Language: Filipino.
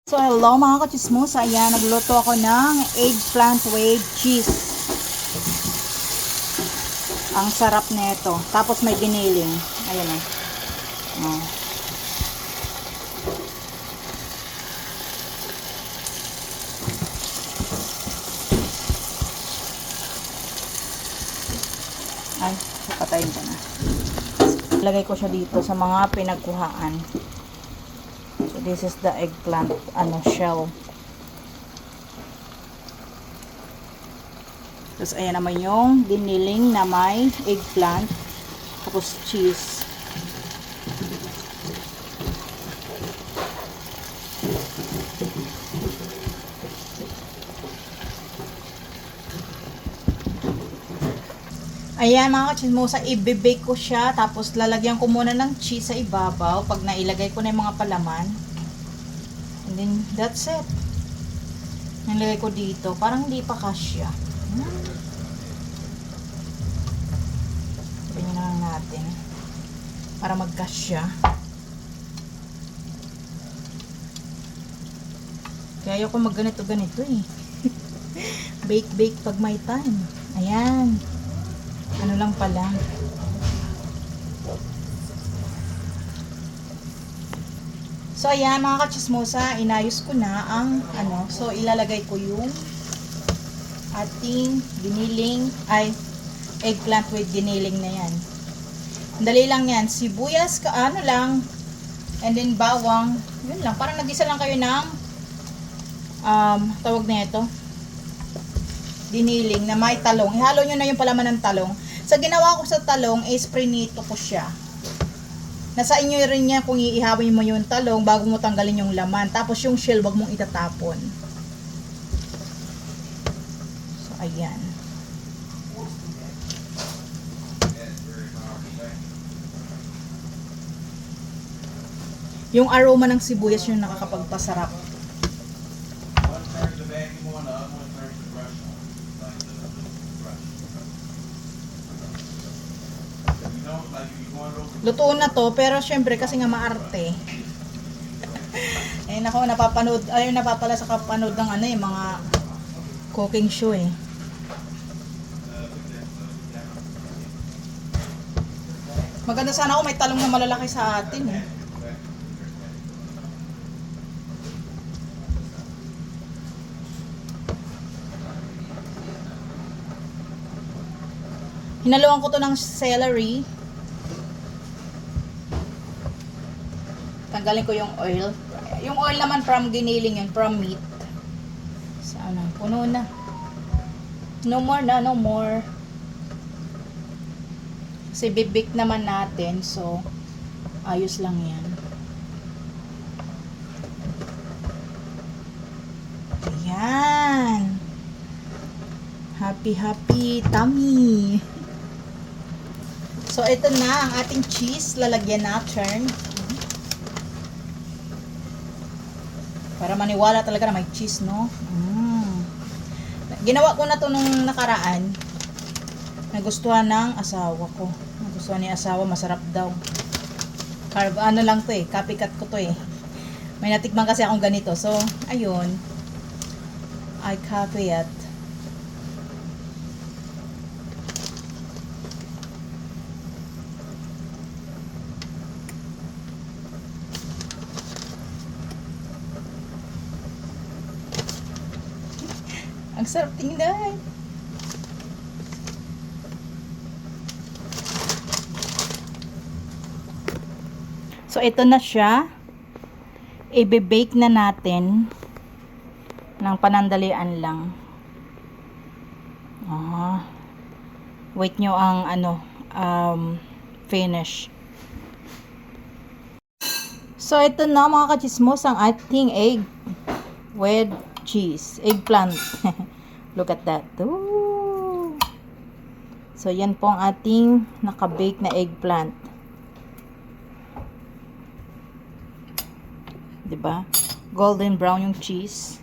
So, hello mga kachismos. Ayan, nagluto ako ng eggplant with cheese. Ang sarap nito. Tapos may giniling. Ayan eh. Oh. Ay, patayin ko na. Lagay ko siya dito sa mga pinagkuhaan. So, this is the eggplant shell. Tapos, ayan naman yung giniling na may eggplant. Tapos, cheese. Ayan mga kachismosa, i-bake ko siya. Tapos, lalagyan ko muna ng cheese sa ibabaw. Pag nailagay ko na yung mga palaman. And then, that's it. Nilagay ko dito. Parang hindi pa kasya. Ganyan na lang natin. Para magkasya. Kaya ayoko magganito-ganito eh. Bake pag may time. Ayan. Ano lang pala. So, ayan mga kachismosa, inayos ko na ang So, ilalagay ko yung ating giniling, eggplant with giniling na yan. Dali lang yan. Sibuyas, lang. And then, bawang. Yun lang. Parang nag-isa lang kayo ng tawag na ito. Giniling na may talong. Ihalo nyo na yung palaman ng talong. Sa ginawa ko sa talong, prinito ko siya. Nasa inyo rin niya kung iihawin mo yung talong bago mo tanggalin yung laman. Tapos yung shell, wag mong itatapon. So, ayan. Yung aroma ng sibuyas yung nakakapagpasarap. Luto na to, pero syempre kasi nga maarte. Ako napapanood, napapala sa kapanood ng mga cooking show eh. Maganda sana ako may talong na malalaki sa atin eh. Hinaluan ko to ng celery. Tanggalin ko yung oil. Yung oil naman from giniling yun, from meat. Sana, puno na. No more na, no more. Kasi bibik naman natin, so ayos lang yan. Ayan. Happy tummy. So, ito na ang ating cheese. Lalagyan natin. Para maniwala talaga na may cheese, no? Ginawa ko na to nung nakaraan. Nagustuhan ng asawa ko. Nagustuhan ni asawa, masarap daw. Lang to eh. Copycat ko to eh. May natikman kasi akong ganito. So, ayun. I copy it. Ang sarap tingnan. So, ito na siya. I-bake na natin ng panandalian lang. Wait nyo ang finish. So, ito na mga kachismos ang ating egg with cheese. Eggplant. Look at that. Ooh. So, yan po ang ating nakabake na eggplant. Diba? Golden brown yung cheese.